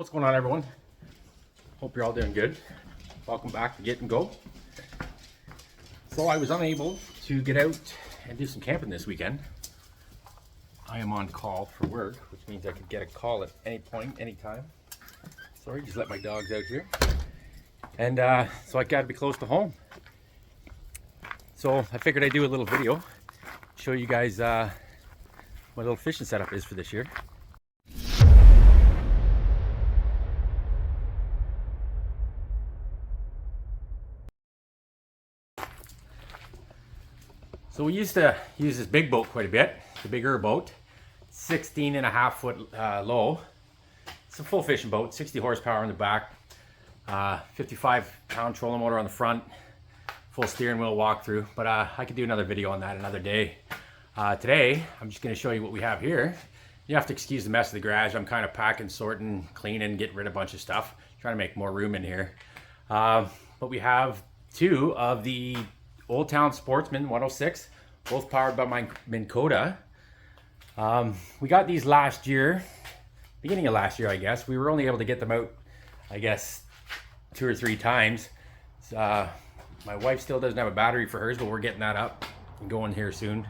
What's going on, everyone? Hope you're all doing good. Welcome back to Get and Go. So I was unable to get out and do some camping this weekend. I am on call for work, which means I could get a call at any point, anytime. Sorry, just let my dogs out here. And so I gotta be close to home. So I figured I'd do a little video, show you guys what little fishing setup is for this year. So we used to use this big boat quite a bit, the bigger boat, 16.5 foot low. It's a full fishing boat, 60 horsepower on the back, 55 pound trolling motor on the front, full steering wheel walkthrough. But I could do another video on that another day. Today, I'm just gonna show you what we have here. You have to excuse the mess of the garage. I'm kind of packing, sorting, cleaning, getting rid of a bunch of stuff, trying to make more room in here. But we have two of the Old Town Sportsman 106, both powered by Minn Kota. We got these last year, beginning of last year, I guess. We were only able to get them out, I guess, 2 or 3 times. My wife still doesn't have a battery for hers, but we're getting that up and going here soon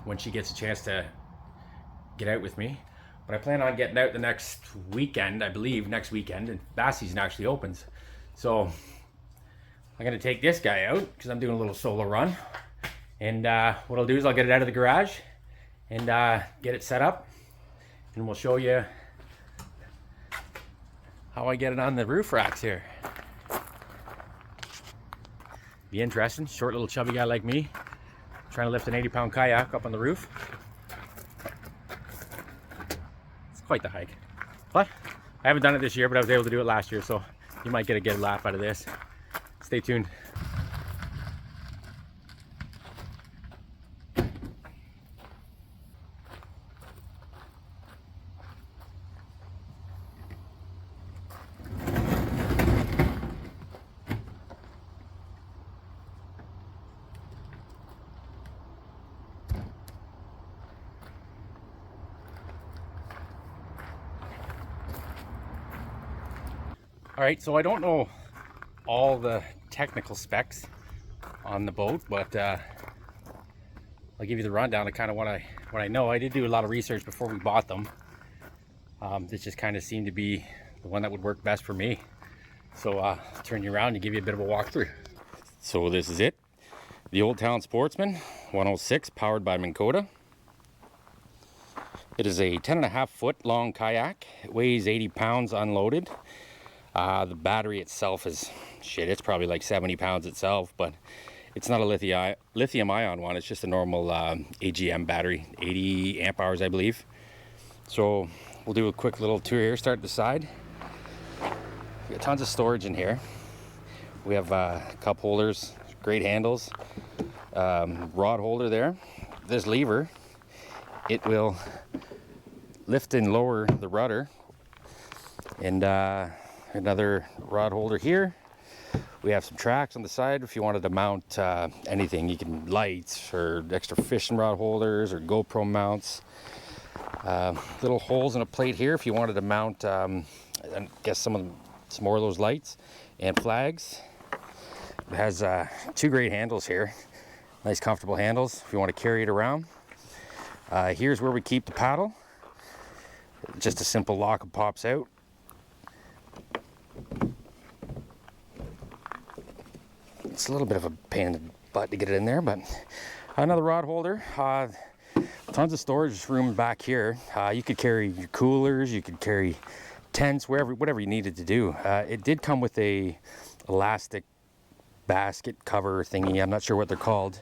when she gets a chance to get out with me. But I plan on getting out the next weekend, I believe, next weekend, and bass season actually opens. So I'm gonna take this guy out because I'm doing a little solo run. And what I'll do is I'll get it out of the garage and get it set up, and we'll show you how I get it on the roof racks here. Be interesting. Short little chubby guy like me trying to lift an 80-pound kayak up on the roof. It's quite the hike. But I haven't done it this year, but I was able to do it last year, so you might get a good laugh out of this. Stay tuned. All right, so I don't know all the technical specs on the boat, but I'll give you the rundown of kind of what I know. I did do a lot of research before we bought them. This just kind of seemed to be the one that would work best for me. So I'll turn you around and give you a bit of a walkthrough. So this is it, the Old Town Sportsman 106, powered by Minn Kota. It is a 10.5 foot long kayak. It weighs 80 pounds unloaded. The battery itself is, shit, it's probably like 70 pounds itself, but it's not a lithium ion one. It's just a normal AGM battery, 80 amp hours, I believe. So we'll do a quick little tour here, start at the side. We got tons of storage in here. We have cup holders, great handles, rod holder there. This lever, it will lift and lower the rudder, and another rod holder here. We have some tracks on the side if you wanted to mount anything. You can lights or extra fishing rod holders or GoPro mounts. Little holes in a plate here if you wanted to mount, I guess some more of those lights and flags. It has 2 great handles here. Nice comfortable handles if you want to carry it around. Here's where we keep the paddle. Just a simple lock and pops out. It's a little bit of a pain in the butt to get it in there, but another rod holder. Tons of storage room back here. You could carry your coolers, you could carry tents, whatever you needed to do. It did come with a elastic basket cover thingy. I'm not sure what they're called,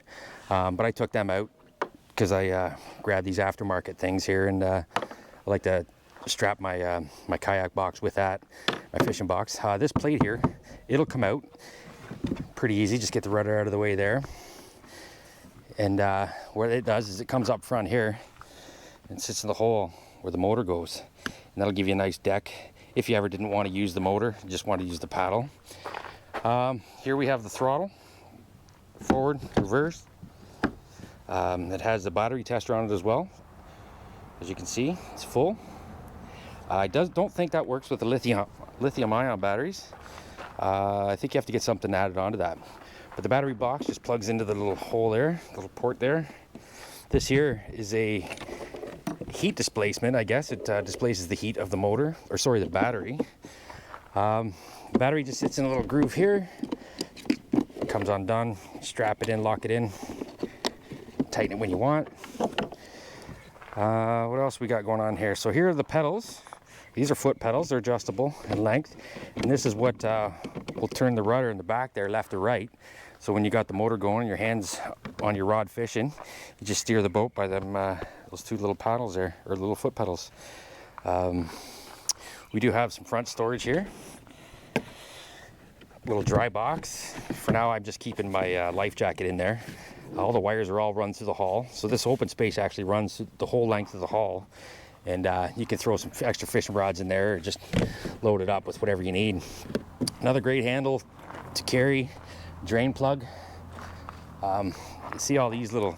but I took them out because I grabbed these aftermarket things here, and I like to strap my my kayak box with that, my fishing box. This plate here, it'll come out pretty easy. Just get the rudder out of the way there, and what it does is it comes up front here and sits in the hole where the motor goes, and that'll give you a nice deck if you ever didn't want to use the motor, just want to use the paddle. Here we have the throttle, forward, reverse. It has the battery tester on it as well. As you can see, it's full. I don't think that works with the lithium-ion batteries. I think you have to get something added onto that. But the battery box just plugs into the little hole there, little port there. This here is a heat displacement, I guess. It displaces the heat of the motor, or sorry, the battery. The battery just sits in a little groove here. Comes undone, strap it in, lock it in, tighten it when you want. What else we got going on here? So here are the pedals. These are foot pedals, they're adjustable in length. And this is what will turn the rudder in the back there, left or right. So when you got the motor going, your hands on your rod fishing, you just steer the boat by them, those two little paddles there, or little foot pedals. We do have some front storage here. Little dry box. For now, I'm just keeping my life jacket in there. All the wires are all run through the hull. So this open space actually runs the whole length of the hull. And you can throw some extra fishing rods in there or just load it up with whatever you need. Another great handle to carry, drain plug. You see all these little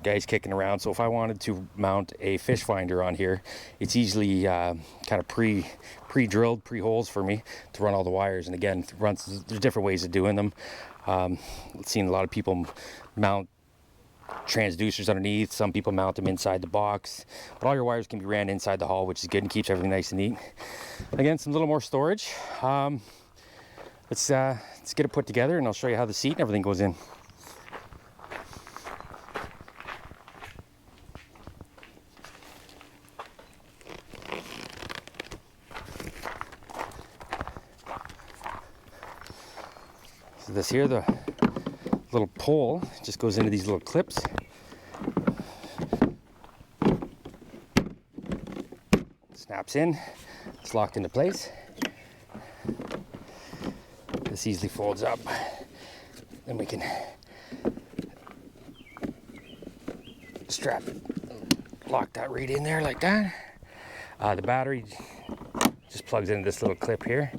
guys kicking around. So if I wanted to mount a fish finder on here, it's easily kind of pre-drilled, pre-holes for me to run all the wires. And again, there's different ways of doing them. I've seen a lot of people mount transducers underneath. Some people mount them inside the box, but all your wires can be ran inside the hull, which is good and keeps everything nice and neat. Again, some little more storage. Let's get it put together, and I'll show you how the seat and everything goes in. So this here, the little pole just goes into these little clips. Snaps in, it's locked into place. This easily folds up. Then we can lock that right in there like that. The battery just plugs into this little clip here.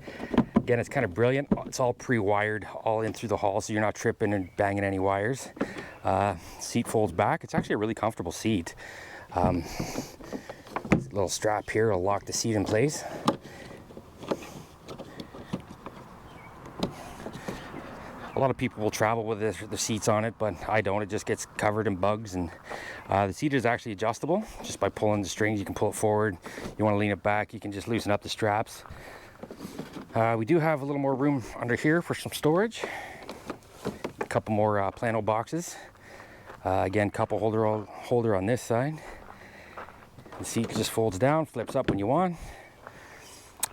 Again, it's kind of brilliant. It's all pre-wired all in through the hull, so you're not tripping and banging any wires. Seat folds back. It's actually a really comfortable seat. Little strap here will lock the seat in place. A lot of people will travel with the seats on it, but I don't. It just gets covered in bugs. And the seat is actually adjustable. Just by pulling the strings, you can pull it forward. You want to lean it back, you can just loosen up the straps. We do have a little more room under here for some storage. A couple more plano boxes. Again, cup holder on this side. The seat just folds down, flips up when you want.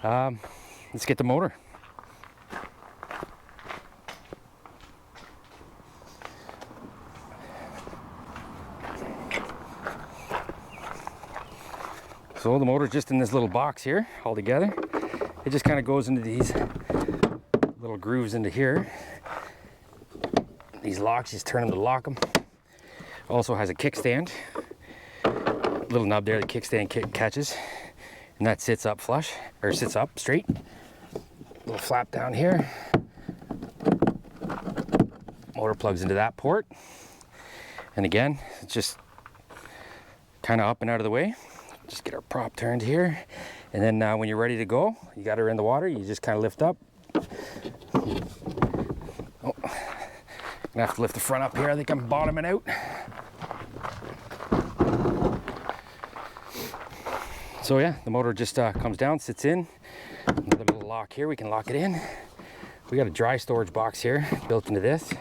Let's get the motor. So the motor's just in this little box here all together. It just kind of goes into these little grooves into here. These locks, just turn them to lock them. Also has a kickstand. Little nub there, the kickstand catches. And that sits up flush, or sits up straight. Little flap down here. Motor plugs into that port. And again, it's just kind of up and out of the way. Just get our prop turned here. And then when you're ready to go, you got her in the water, you just kind of lift up. Oh, I'm gonna have to lift the front up here. I think I'm bottoming out. So yeah, the motor just comes down, sits in. Another little lock here, we can lock it in. We got a dry storage box here built into this,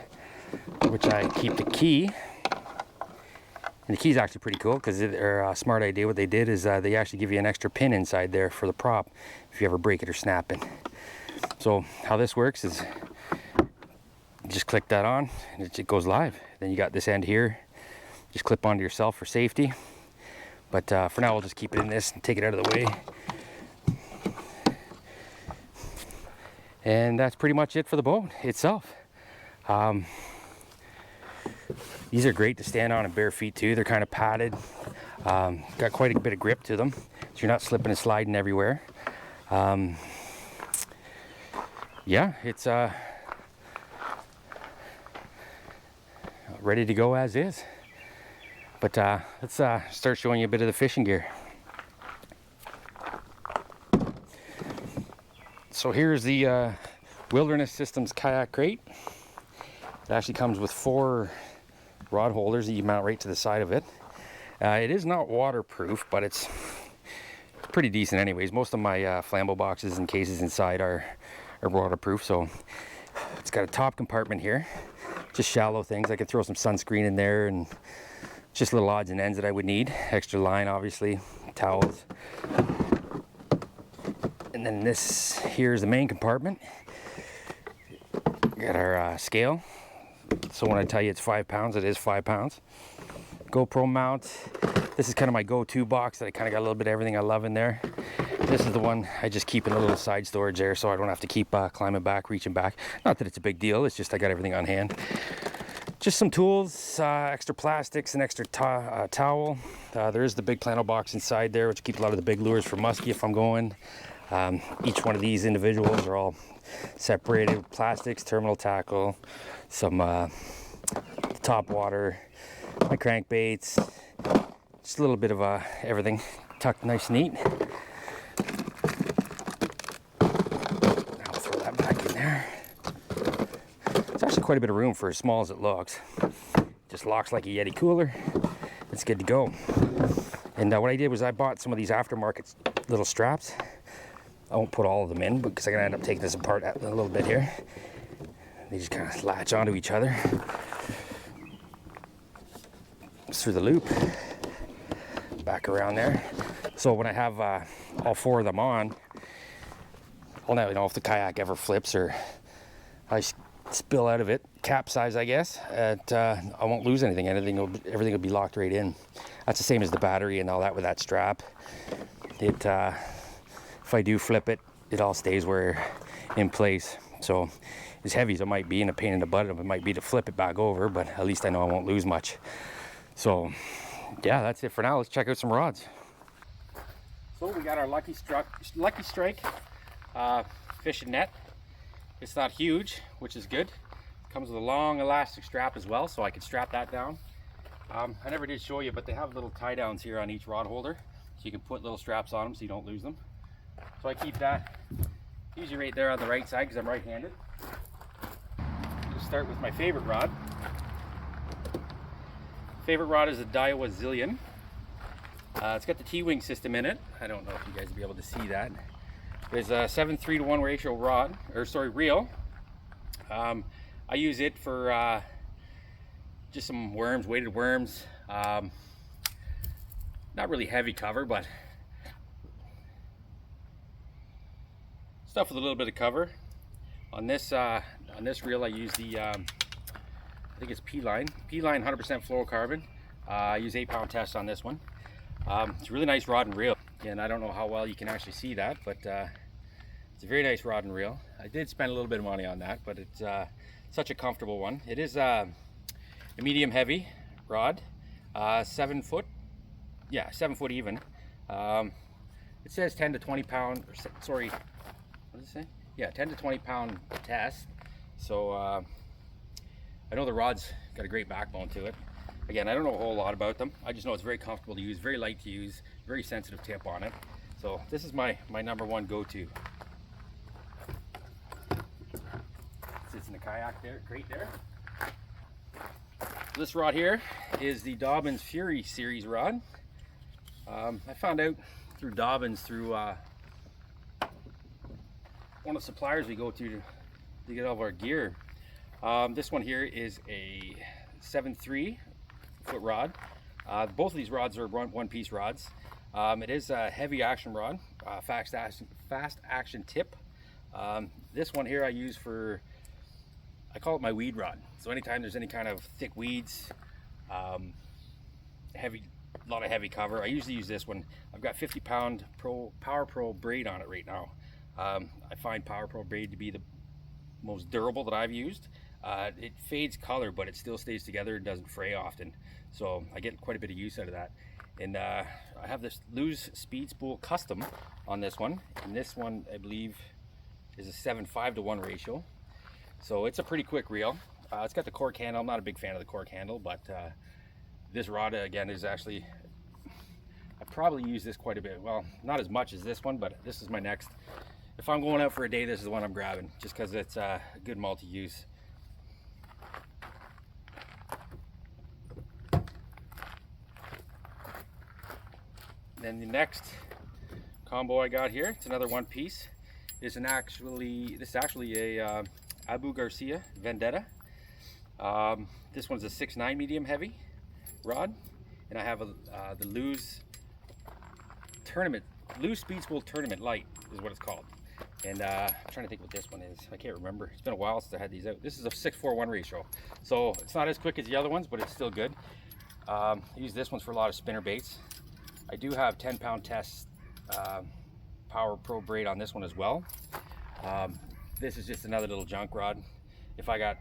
which I keep the key. And the key's actually pretty cool because they're a smart idea. What they did is they actually give you an extra pin inside there for the prop if you ever break it or snap it. So how this works is you just click that on and it goes live. Then you got this end here. Just clip onto yourself for safety. But for now, we'll just keep it in this and take it out of the way. And that's pretty much it for the boat itself. These are great to stand on in bare feet too. They're kind of padded. Got quite a bit of grip to them, so you're not slipping and sliding everywhere. Yeah, it's ready to go as is. But let's start showing you a bit of the fishing gear. So here's the Wilderness Systems kayak crate. It actually comes with 4 rod holders that you mount right to the side of it. It is not waterproof, but it's pretty decent anyways. Most of my flambeau boxes and cases inside are waterproof. So it's got a top compartment here, just shallow things. I could throw some sunscreen in there and just little odds and ends that I would need. Extra line, obviously, towels. And then this here is the main compartment. We got our scale. So when I tell you it's 5 pounds, it is 5 pounds. GoPro mount. This is kind of my go-to box that I kind of got a little bit of everything I love in there. This is the one I just keep in a little side storage there, so I don't have to keep climbing back, reaching back. Not that it's a big deal, it's just I got everything on hand. Just some tools, extra plastics, an extra towel. There is the big plano box inside there, which keeps a lot of the big lures for muskie if I'm going. Each one of these individuals are all separated with plastics, terminal tackle, some top water, my crankbaits, just a little bit of everything tucked nice and neat. I'll throw that back in there. It's actually quite a bit of room for as small as it looks. Just locks like a Yeti cooler. It's good to go. And what I did was I bought some of these aftermarket little straps. I won't put all of them in because I'm gonna end up taking this apart a little bit here. They just kind of latch onto each other. Just through the loop. Back around there. So when I have all 4 of them on, I'll never know if the kayak ever flips or I spill out of it, capsize I guess, I won't lose anything. Everything will be locked right in. That's the same as the battery and all that with that strap. If I do flip it, it all stays in place. So as heavy as it might be and a pain in the butt it might be to flip it back over, but at least I know I won't lose much. So yeah, that's it for now. Let's check out some rods. So we got our Lucky Strike fishing net. It's not huge, which is good. Comes with a long elastic strap as well, so I can strap that down. I never did show you, but they have little tie downs here on each rod holder, so you can put little straps on them so you don't lose them. So I keep that usually right there on the right side because I'm right-handed. Let's start with my favorite rod. Favorite rod is the Daiwa Zillion. It's got the T-wing system in it. I don't know if you guys will be able to see that. There's a 7:3 to 1 ratio reel. I use it for just some worms, weighted worms. Not really heavy cover, but stuff with a little bit of cover. On this reel, I use the I think it's P-line 100% fluorocarbon. I use 8-pound test on this one. It's a really nice rod and reel, and I don't know how well you can actually see that, but it's a very nice rod and reel. I did spend a little bit of money on that, but it's such a comfortable one. It is a medium heavy rod, 7 foot, yeah, 7 foot even. It says 10 to 20 pound, or sorry, what does it say? Yeah, 10 to 20 pound test. So I know the rod's got a great backbone to it. Again, I don't know a whole lot about them. I just know it's very comfortable to use, very light to use, very sensitive tip on it. So this is my number one go-to. Sits in the kayak there, crate there. This rod here is the Dobbins Fury series rod. I found out through Dobbins, through one of the suppliers we go to get all of our gear. This one here is a 7.3 foot rod. Both of these rods are one-piece rods. It is a heavy action rod, fast action tip. This one here I use for, I call it my weed rod. So anytime there's any kind of thick weeds, a lot of heavy cover, I usually use this one. I've got 50-pound Power Pro braid on it right now. I find Power Pro braid to be the most durable that I've used. It fades color, but it still stays together and doesn't fray often. So I get quite a bit of use out of that. And I have this Lew's Speed Spool Custom on this one. And this one, I believe, is a 7.5 to 1 ratio. So it's a pretty quick reel. It's got the cork handle. I'm not a big fan of the cork handle, but this rod, again, is actually, I probably use this quite a bit. Well, not as much as this one, but this is my next if I'm going out for a day, this is the one I'm grabbing, just because it's a good multi-use. Then the next combo I got here, it's another one piece. This is actually a Abu Garcia Vendetta. This one's a 6.9 medium heavy rod, and I have the Lew's Speed School Tournament Light is what it's called. And I'm trying to think what this one is. I can't remember. It's been a while since I had these out. This is a 6:4:1 ratio, so it's not as quick as the other ones, but it's still good. I use this one for a lot of spinner baits. I do have 10-pound test Power Pro braid on this one as well. This is just another little junk rod. If I got,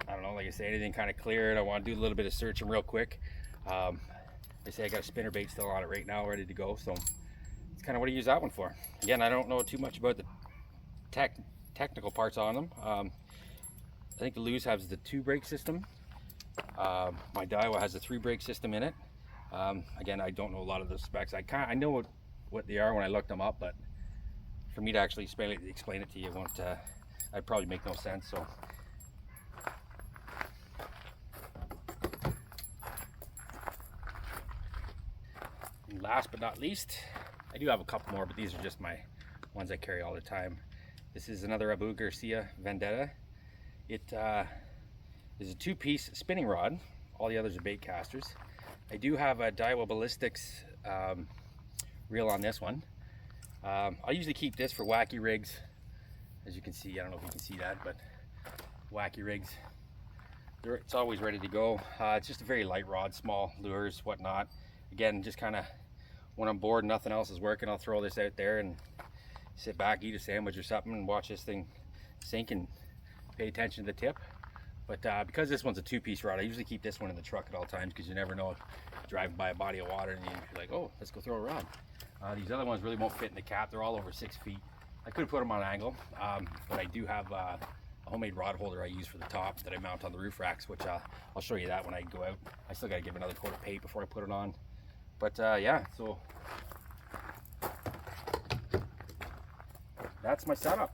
I don't know, like I say, anything kind of clear and I want to do a little bit of searching real quick, they say I got a spinner bait still on it right now, ready to go. So it's kind of what I use that one for. Again, I don't know too much about the technical parts on them. I think the Lew's has the 2-brake system. My Daiwa has a 3-brake system in it. Again, I don't know a lot of the specs. I know what they are when I looked them up, but for me to actually explain it to you I'd probably make no sense. So and last but not least, I do have a couple more, but these are just my ones I carry all the time. This is another Abu Garcia Vendetta. It is a 2-piece spinning rod. All the others are bait casters. I do have a Daiwa Ballistics reel on this one. I usually keep this for wacky rigs. As you can see, I don't know if you can see that, but wacky rigs, it's always ready to go. It's just a very light rod, small lures, whatnot. Again, just kind of when I'm bored and nothing else is working, I'll throw this out there and sit back, eat a sandwich or something, and watch this thing sink and pay attention to the tip. But because this one's a 2-piece rod, I usually keep this one in the truck at all times, because you never know, driving by a body of water and you're like, oh, let's go throw a rod. These other ones really won't fit in the cap. They're all over 6 feet. I could have put them on an angle, but I do have a homemade rod holder I use for the top that I mount on the roof racks, which I'll show you that when I go out. I still got to give another coat of paint before I put it on. But yeah, so that's my setup.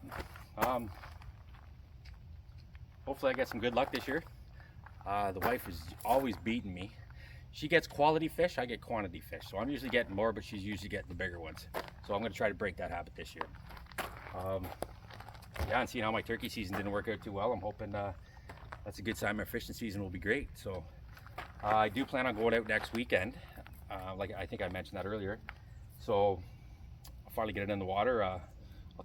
Hopefully I get some good luck this year. The wife is always beating me. She gets quality fish, I get quantity fish. So I'm usually getting more, but she's usually getting the bigger ones. So I'm going to try to break that habit this year. Yeah, and seeing how my turkey season didn't work out too well, I'm hoping that's a good sign my fishing season will be great. So I do plan on going out next weekend. Like I think I mentioned that earlier. So I'll finally get it in the water. I'll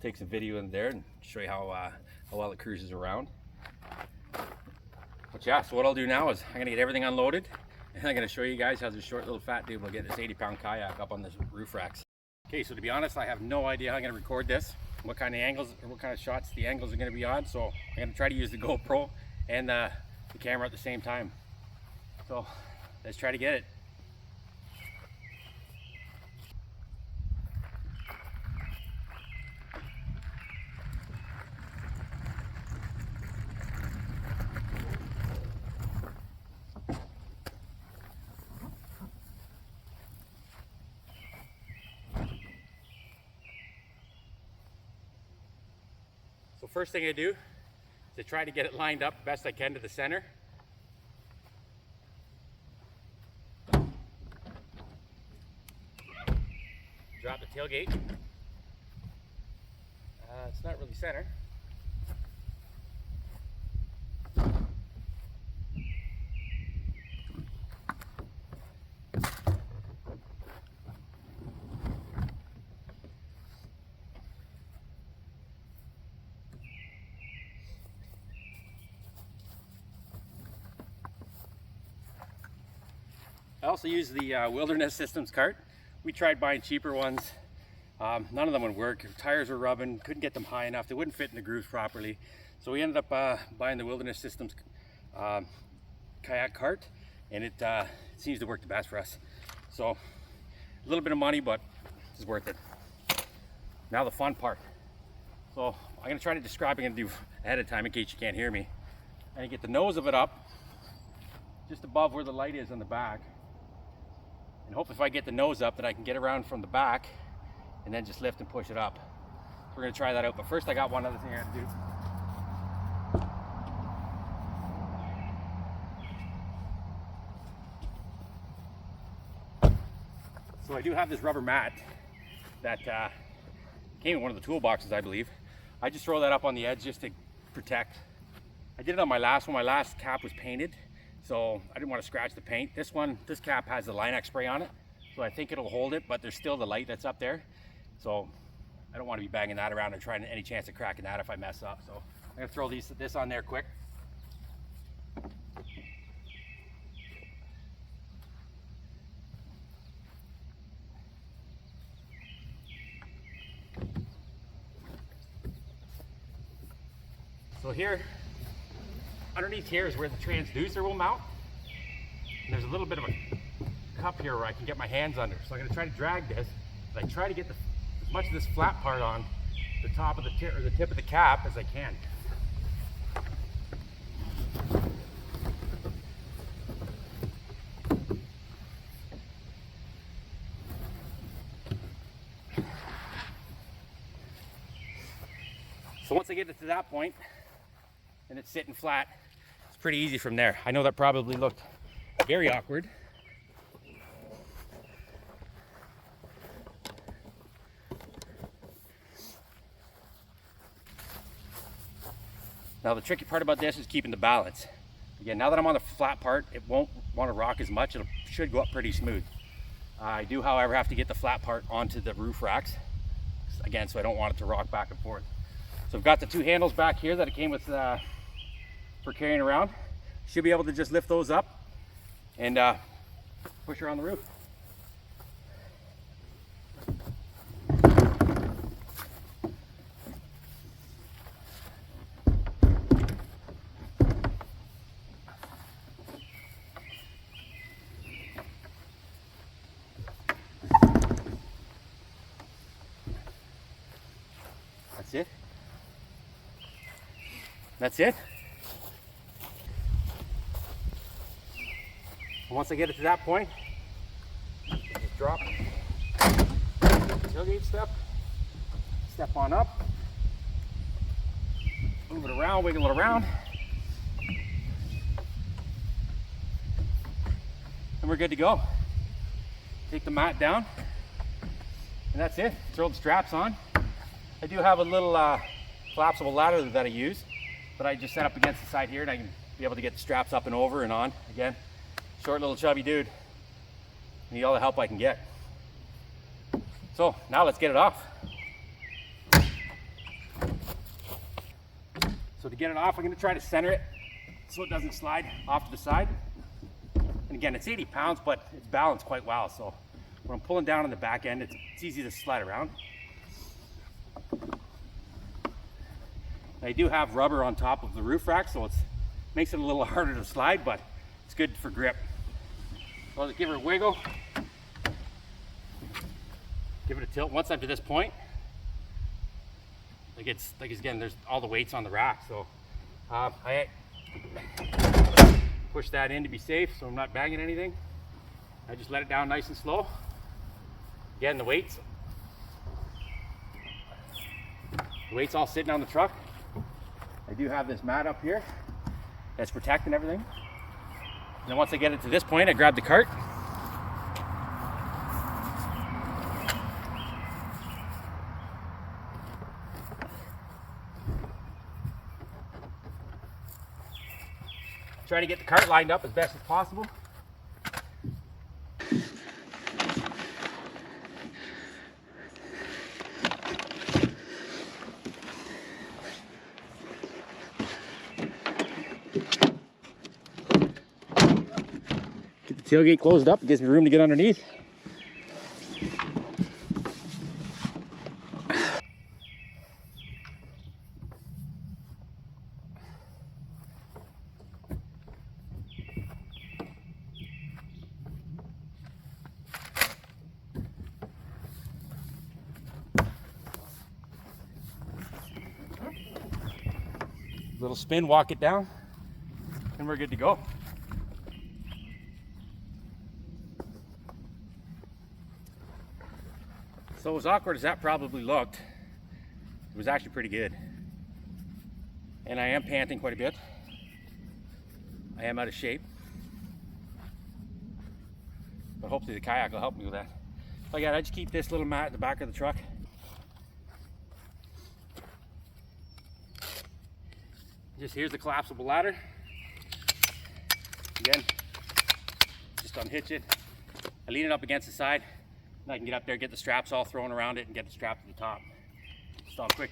take some video in there and show you how well it cruises around. But yeah, so what I'll do now is I'm gonna get everything unloaded, and I'm gonna show you guys how this short little fat dude will get this 80-pound kayak up on the roof racks. Okay, so to be honest, I have no idea how I'm gonna record this, what kind of angles or what kind of shots the angles are gonna be on. So I'm gonna try to use the GoPro and the camera at the same time. So let's try to get it. So first thing I do is to try to get it lined up best I can to the center. Drop the tailgate. It's not really center. I also use the Wilderness Systems cart. We tried buying cheaper ones. None of them would work. Tires were rubbing, couldn't get them high enough. They wouldn't fit in the grooves properly. So we ended up buying the Wilderness Systems kayak cart, and it seems to work the best for us. So a little bit of money, but it's worth it. Now the fun part. So I'm gonna try to describe it and do ahead of time in case you can't hear me. And you get the nose of it up just above where the light is on the back. And hopefully if I get the nose up that I can get around from the back and then just lift and push it up. we're gonna try that out. But first I got one other thing I have to do. So I do have this rubber mat that came in one of the toolboxes, I believe. I just throw that up on the edge just to protect. I did it on my last one. My last cap was painted, so I didn't want to scratch the paint. This cap has the Line-X spray on it, so I think it'll hold it, but there's still the light that's up there. So I don't want to be banging that around and trying any chance of cracking that if I mess up. So I'm gonna throw this on there quick. So here, underneath here is where the transducer will mount. And there's a little bit of a cup here where I can get my hands under. So I'm gonna try to drag this, but I try to get as much of this flat part on the top of the tip of the cap as I can. So once I get it to that point, and it's sitting flat, it's pretty easy from there. I know that probably looked very awkward. Now the tricky part about this is keeping the balance. Again, now that I'm on the flat part, it won't want to rock as much. It should go up pretty smooth. I do, however, have to get the flat part onto the roof racks, again, so I don't want it to rock back and forth. So I've got the two handles back here that it came with for carrying around. Should be able to just lift those up and push her on the roof. That's it. That's it. And once I get it to that point, just drop tailgate step on up, move it around, wiggle it around, and we're good to go. Take the mat down, and that's it. Throw the straps on. I do have a little collapsible ladder that I use, but I just set up against the side here, and I can be able to get the straps up and over and on. Again, short little chubby dude. Need all the help I can get. So now let's get it off. So to get it off, I'm going to try to center it so it doesn't slide off to the side. And again, it's 80 pounds, but it's balanced quite well. So when I'm pulling down on the back end, it's easy to slide around. I do have rubber on top of the roof rack, so it makes it a little harder to slide, but it's good for grip. So I'll just give her a wiggle. Give it a tilt once I'm to this point. Again, there's all the weights on the rack, so I push that in to be safe, so I'm not banging anything. I just let it down nice and slow. Again, the weights all sitting on the truck. I do have this mat up here that's protecting everything. And then once I get it to this point, I grab the cart. Try to get the cart lined up as best as possible. Get the tailgate closed up, it gives me room to get underneath. Little spin, walk it down, and we're good to go. So as awkward as that probably looked, It was actually pretty good. And I am panting quite a bit. I am out of shape. But hopefully the kayak will help me with that. So again, I just keep this little mat in the back of the truck. Just here's the collapsible ladder. Again, just unhitch it. I lean it up against the side, and I can get up there, get the straps all thrown around it, and get the strap to the top. Just all quick.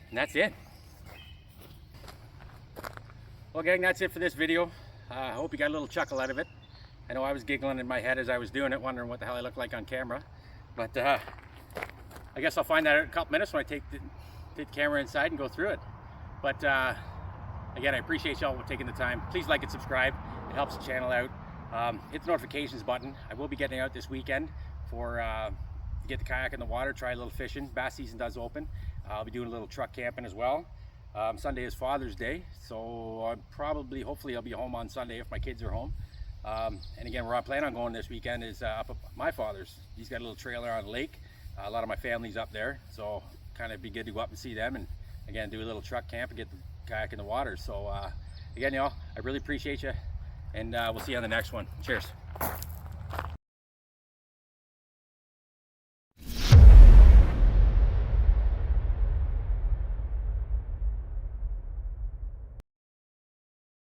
And that's it. Well, gang, that's it for this video. I hope you got a little chuckle out of it. I know I was giggling in my head as I was doing it, wondering what the hell I looked like on camera. But I guess I'll find that out in a couple minutes when I take the camera inside and go through it. But again, I appreciate y'all taking the time. Please like and subscribe. It helps the channel out. Hit the notifications button. I will be getting out this weekend for to get the kayak in the water, try a little fishing. Bass season does open. I'll be doing a little truck camping as well. Sunday is Father's Day, so hopefully I'll be home on Sunday if my kids are home. And again, where I plan on going this weekend is up at my father's. He's got a little trailer on the lake. A lot of my family's up there, so kind of be good to go up and see them, and again do a little truck camp and get the kayak in the water. So again, y'all, I really appreciate you, and we'll see you on the next one. Cheers.